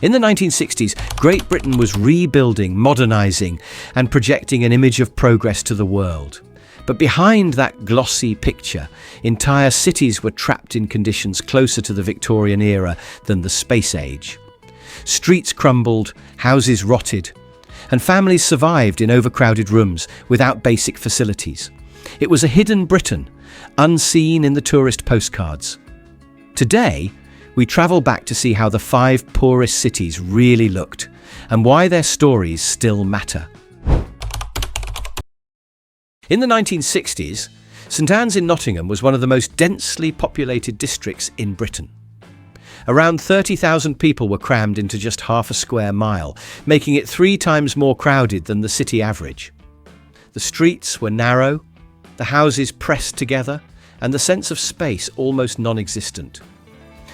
In the 1960s, Great Britain was rebuilding, modernising, and projecting an image of progress to the world. But behind that glossy picture, entire cities were trapped in conditions closer to the Victorian era than the Space Age. Streets crumbled, houses rotted, and families survived in overcrowded rooms without basic facilities. It was a hidden Britain, unseen in the tourist postcards. Today, we travel back to see how the 5 poorest cities really looked and why their stories still matter. In the 1960s, St Anne's in Nottingham was one of the most densely populated districts in Britain. Around 30,000 people were crammed into just half a square mile, making it 3 times more crowded than the city average. The streets were narrow, the houses pressed together, and the sense of space almost non-existent.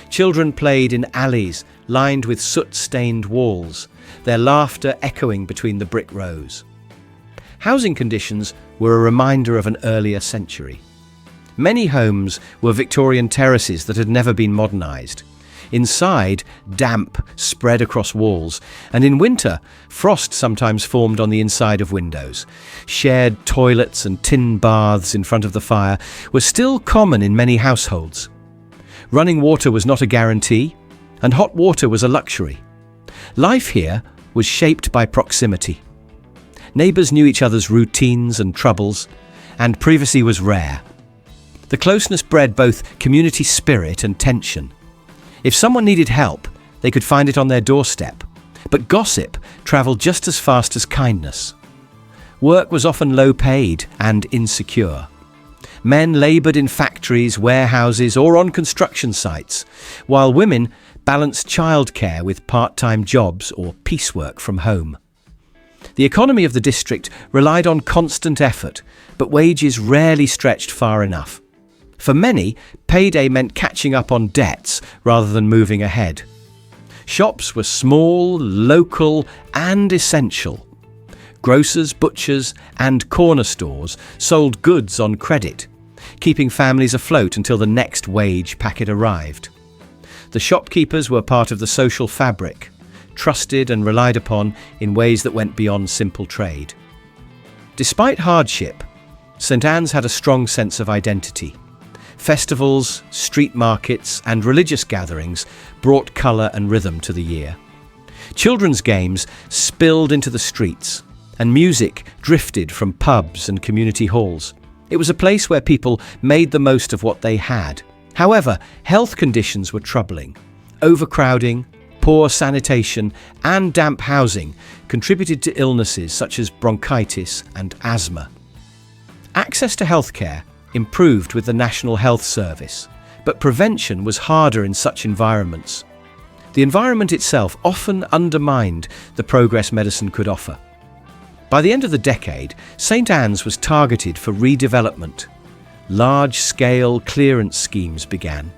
Children played in alleys lined with soot-stained walls, their laughter echoing between the brick rows. Housing conditions were a reminder of an earlier century. Many homes were Victorian terraces that had never been modernised. Inside, damp spread across walls, and in winter, frost sometimes formed on the inside of windows. Shared toilets and tin baths in front of the fire were still common in many households. Running water was not a guarantee, and hot water was a luxury. Life here was shaped by proximity. Neighbours knew each other's routines and troubles, and privacy was rare. The closeness bred both community spirit and tension. If someone needed help, they could find it on their doorstep, but gossip travelled just as fast as kindness. Work was often low-paid and insecure. Men laboured in factories, warehouses, or on construction sites, while women balanced childcare with part-time jobs or piecework from home. The economy of the district relied on constant effort, but wages rarely stretched far enough. For many, payday meant catching up on debts rather than moving ahead. Shops were small, local, and essential. Grocers, butchers, and corner stores sold goods on credit, keeping families afloat until the next wage packet arrived. The shopkeepers were part of the social fabric, trusted and relied upon in ways that went beyond simple trade. Despite hardship, St Anne's had a strong sense of identity. Festivals, street markets, and religious gatherings brought colour and rhythm to the year. Children's games spilled into the streets, and music drifted from pubs and community halls. It was a place where people made the most of what they had. However, health conditions were troubling. Overcrowding, poor sanitation, and damp housing contributed to illnesses such as bronchitis and asthma. Access to healthcare improved with the National Health Service, but prevention was harder in such environments. The environment itself often undermined the progress medicine could offer. By the end of the decade, St Anne's was targeted for redevelopment. Large-scale clearance schemes began,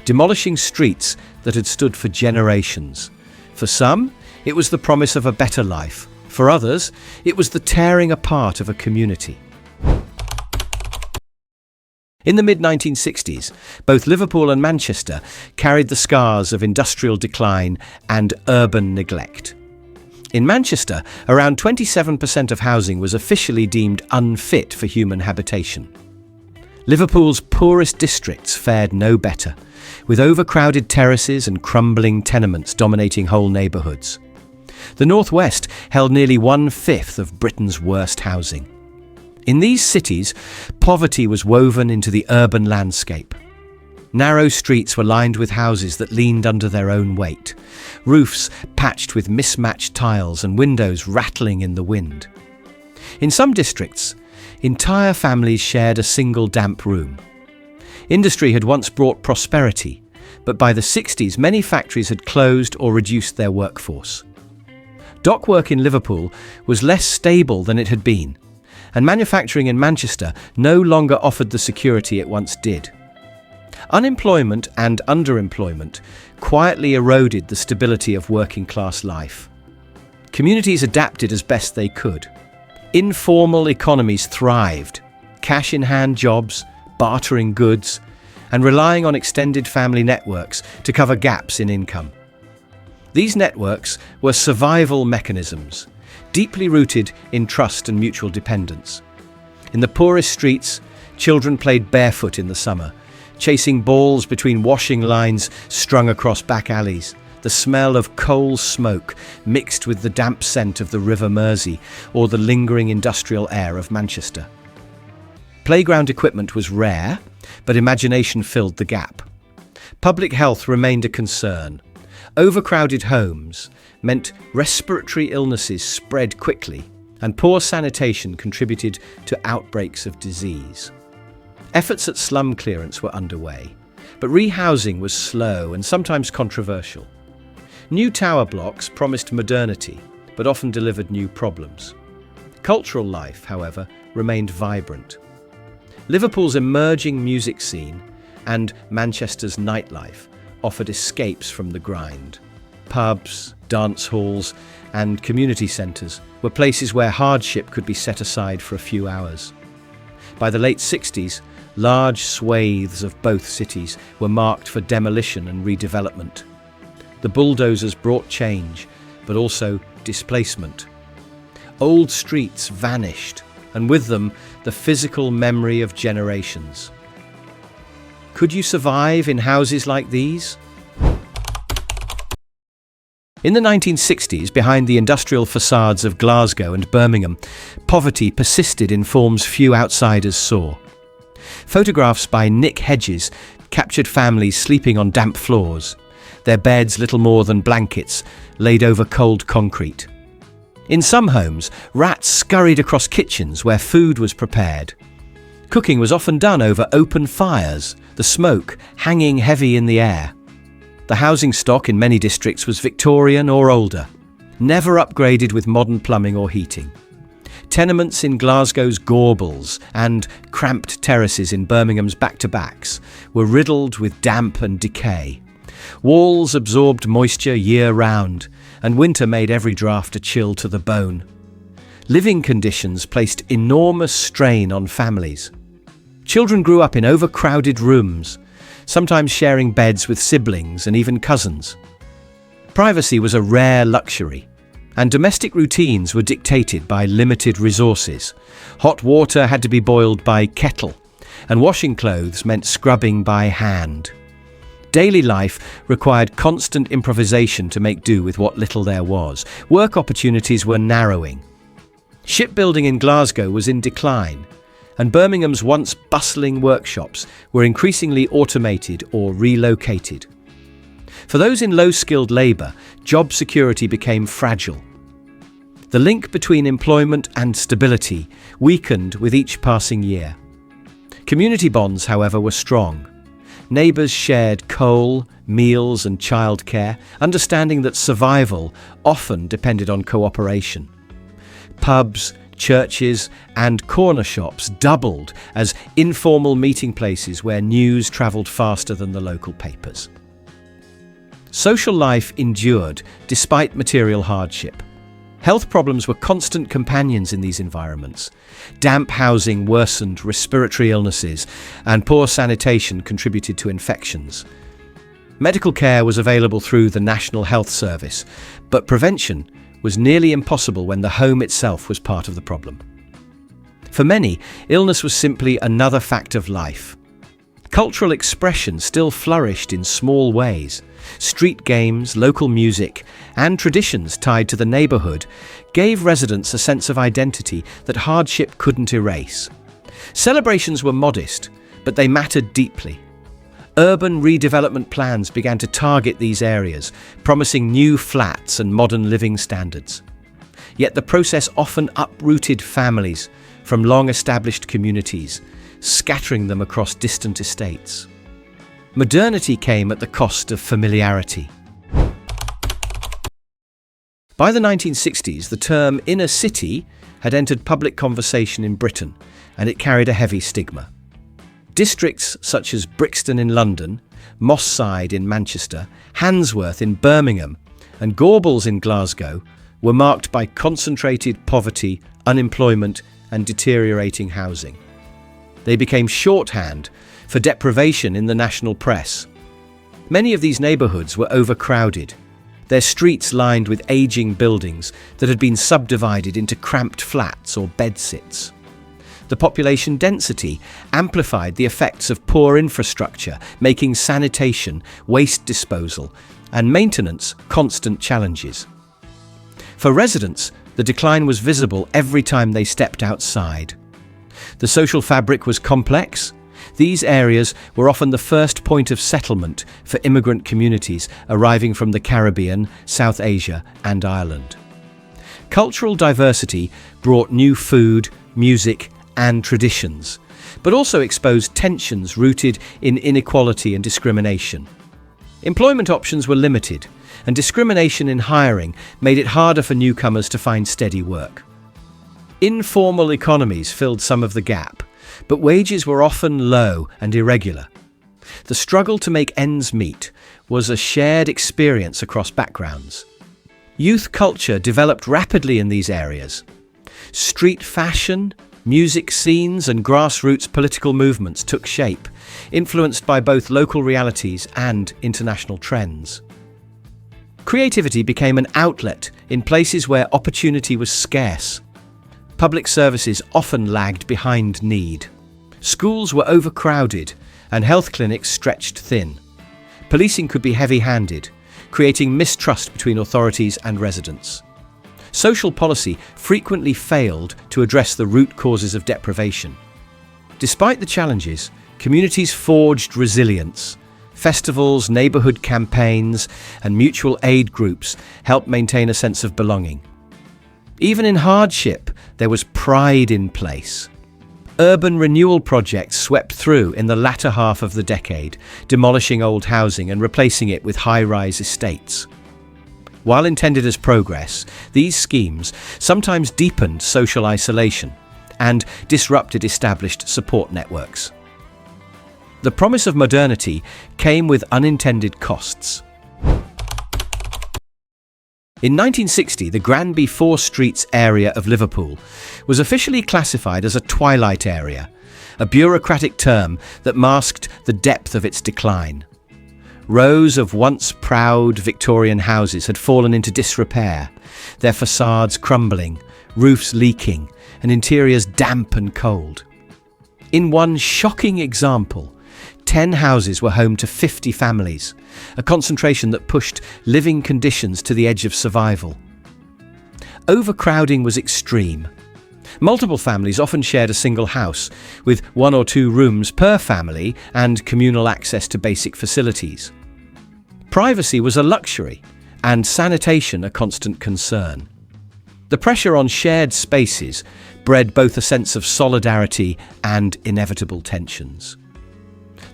demolishing streets that had stood for generations. For some, it was the promise of a better life. For others, it was the tearing apart of a community. In the mid-1960s, both Liverpool and Manchester carried the scars of industrial decline and urban neglect. In Manchester, around 27% of housing was officially deemed unfit for human habitation. Liverpool's poorest districts fared no better, with overcrowded terraces and crumbling tenements dominating whole neighbourhoods. The North-West held nearly 1/5 of Britain's worst housing. In these cities, poverty was woven into the urban landscape. Narrow streets were lined with houses that leaned under their own weight, roofs patched with mismatched tiles and windows rattling in the wind. In some districts, entire families shared a single damp room. Industry had once brought prosperity, but by the 60s many factories had closed or reduced their workforce. Dockwork in Liverpool was less stable than it had been, and manufacturing in Manchester no longer offered the security it once did. Unemployment and underemployment quietly eroded the stability of working-class life. Communities adapted as best they could. Informal economies thrived, cash-in-hand jobs, bartering goods, and relying on extended family networks to cover gaps in income. These networks were survival mechanisms, deeply rooted in trust and mutual dependence. In the poorest streets, children played barefoot in the summer, chasing balls between washing lines strung across back alleys. The smell of coal smoke mixed with the damp scent of the River Mersey or the lingering industrial air of Manchester. Playground equipment was rare, but imagination filled the gap. Public health remained a concern. Overcrowded homes meant respiratory illnesses spread quickly, and poor sanitation contributed to outbreaks of disease. Efforts at slum clearance were underway, but rehousing was slow and sometimes controversial. New tower blocks promised modernity, but often delivered new problems. Cultural life, however, remained vibrant. Liverpool's emerging music scene and Manchester's nightlife offered escapes from the grind. Pubs, dance halls, and community centres were places where hardship could be set aside for a few hours. By the late 60s, large swathes of both cities were marked for demolition and redevelopment. The bulldozers brought change, but also displacement. Old streets vanished, and with them, the physical memory of generations. Could you survive in houses like these? In the 1960s, behind the industrial facades of Glasgow and Birmingham, poverty persisted in forms few outsiders saw. Photographs by Nick Hedges captured families sleeping on damp floors, their beds little more than blankets laid over cold concrete. In some homes, rats scurried across kitchens where food was prepared. Cooking was often done over open fires, the smoke hanging heavy in the air. The housing stock in many districts was Victorian or older, never upgraded with modern plumbing or heating. Tenements in Glasgow's Gorbals and cramped terraces in Birmingham's back-to-backs were riddled with damp and decay. Walls absorbed moisture year-round, and winter made every draught a chill to the bone. Living conditions placed enormous strain on families. Children grew up in overcrowded rooms, sometimes sharing beds with siblings and even cousins. Privacy was a rare luxury, and domestic routines were dictated by limited resources. Hot water had to be boiled by kettle, and washing clothes meant scrubbing by hand. Daily life required constant improvisation to make do with what little there was. Work opportunities were narrowing. Shipbuilding in Glasgow was in decline, and Birmingham's once bustling workshops were increasingly automated or relocated. For those in low-skilled labour, job security became fragile. The link between employment and stability weakened with each passing year. Community bonds, however, were strong. Neighbours shared coal, meals and childcare, understanding that survival often depended on cooperation. Pubs, churches and corner shops doubled as informal meeting places where news travelled faster than the local papers. Social life endured despite material hardship. Health problems were constant companions in these environments. Damp housing worsened respiratory illnesses, and poor sanitation contributed to infections. Medical care was available through the National Health Service, but prevention was nearly impossible when the home itself was part of the problem. For many, illness was simply another fact of life. Cultural expression still flourished in small ways. Street games, local music, and traditions tied to the neighbourhood gave residents a sense of identity that hardship couldn't erase. Celebrations were modest, but they mattered deeply. Urban redevelopment plans began to target these areas, promising new flats and modern living standards. Yet the process often uprooted families from long-established communities, scattering them across distant estates. Modernity came at the cost of familiarity. By the 1960s, the term inner city had entered public conversation in Britain, and it carried a heavy stigma. Districts such as Brixton in London, Moss Side in Manchester, Handsworth in Birmingham, and Gorbals in Glasgow were marked by concentrated poverty, unemployment, and deteriorating housing. They became shorthand for deprivation in the national press. Many of these neighbourhoods were overcrowded. their streets lined with aging buildings that had been subdivided into cramped flats or bedsits. The population density amplified the effects of poor infrastructure, making sanitation, waste disposal, and maintenance constant challenges. For residents, the decline was visible every time they stepped outside. The social fabric was complex. These areas were often the first point of settlement for immigrant communities arriving from the Caribbean, South Asia, and Ireland. Cultural diversity brought new food, music, and traditions, but also exposed tensions rooted in inequality and discrimination. Employment options were limited, and discrimination in hiring made it harder for newcomers to find steady work. Informal economies filled some of the gap, but wages were often low and irregular. The struggle to make ends meet was a shared experience across backgrounds. Youth culture developed rapidly in these areas. Street fashion, music scenes, and grassroots political movements took shape, influenced by both local realities and international trends. Creativity became an outlet in places where opportunity was scarce. Public services often lagged behind need. Schools were overcrowded and health clinics stretched thin. Policing could be heavy-handed, creating mistrust between authorities and residents. Social policy frequently failed to address the root causes of deprivation. Despite the challenges, communities forged resilience. Festivals, neighbourhood campaigns, and mutual aid groups helped maintain a sense of belonging. Even in hardship, there was pride in place. Urban renewal projects swept through in the latter half of the decade, demolishing old housing and replacing it with high-rise estates. While intended as progress, these schemes sometimes deepened social isolation and disrupted established support networks. The promise of modernity came with unintended costs. In 1960, the Granby Four Streets area of Liverpool was officially classified as a twilight area, a bureaucratic term that masked the depth of its decline. Rows of once proud Victorian houses had fallen into disrepair, their facades crumbling, roofs leaking, and interiors damp and cold. In one shocking example, 10 houses were home to 50 families, a concentration that pushed living conditions to the edge of survival. Overcrowding was extreme. Multiple families often shared a single house, with 1 or 2 rooms per family and communal access to basic facilities. Privacy was a luxury, and sanitation a constant concern. The pressure on shared spaces bred both a sense of solidarity and inevitable tensions.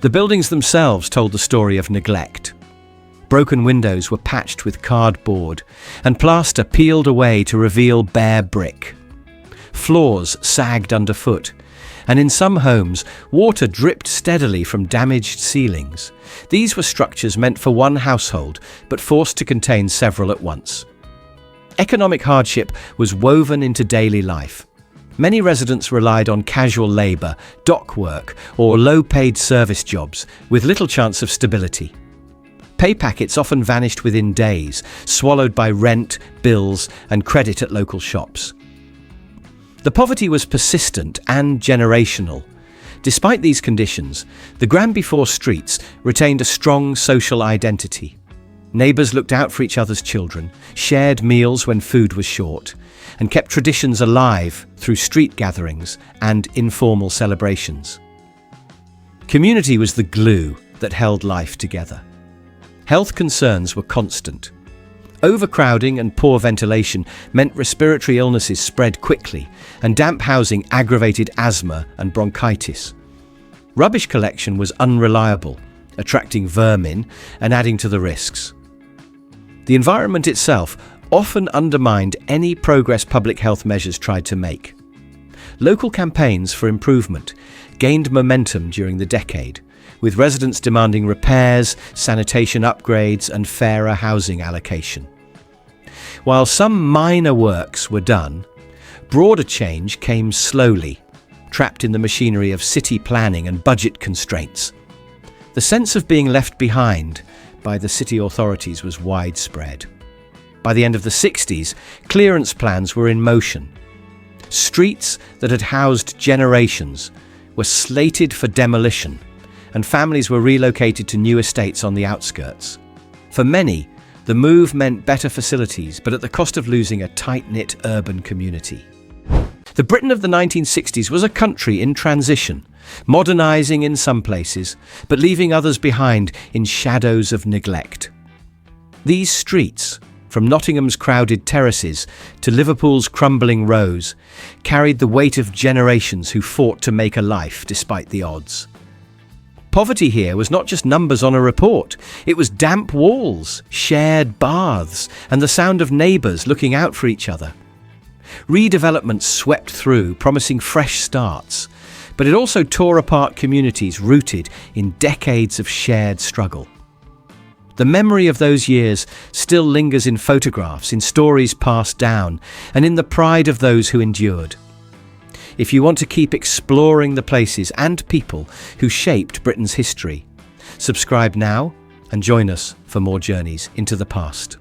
The buildings themselves told the story of neglect. Broken windows were patched with cardboard, and plaster peeled away to reveal bare brick. Floors sagged underfoot, and in some homes, water dripped steadily from damaged ceilings. These were structures meant for one household, but forced to contain several at once. Economic hardship was woven into daily life. Many residents relied on casual labour, dock work, or low-paid service jobs, with little chance of stability. Pay packets often vanished within days, swallowed by rent, bills, and credit at local shops. The poverty was persistent and generational. Despite these conditions, the Granby Four Streets retained a strong social identity. Neighbours looked out for each other's children, shared meals when food was short, and kept traditions alive through street gatherings and informal celebrations. Community was the glue that held life together. Health concerns were constant. Overcrowding and poor ventilation meant respiratory illnesses spread quickly, and damp housing aggravated asthma and bronchitis. Rubbish collection was unreliable, attracting vermin and adding to the risks. The environment itself often undermined any progress public health measures tried to make. Local campaigns for improvement gained momentum during the decade, with residents demanding repairs, sanitation upgrades, and fairer housing allocation. While some minor works were done, broader change came slowly, trapped in the machinery of city planning and budget constraints. The sense of being left behind by the city authorities was widespread. By the end of the 60s, clearance plans were in motion. Streets that had housed generations were slated for demolition, and families were relocated to new estates on the outskirts. For many, the move meant better facilities, but at the cost of losing a tight-knit urban community. The Britain of the 1960s was a country in transition, modernising in some places, but leaving others behind in shadows of neglect. These streets, from Nottingham's crowded terraces to Liverpool's crumbling rows, carried the weight of generations who fought to make a life despite the odds. Poverty here was not just numbers on a report. It was damp walls, shared baths, and the sound of neighbours looking out for each other. Redevelopment swept through, promising fresh starts, but it also tore apart communities rooted in decades of shared struggle. The memory of those years still lingers in photographs, in stories passed down, and in the pride of those who endured. If you want to keep exploring the places and people who shaped Britain's history, subscribe now and join us for more journeys into the past.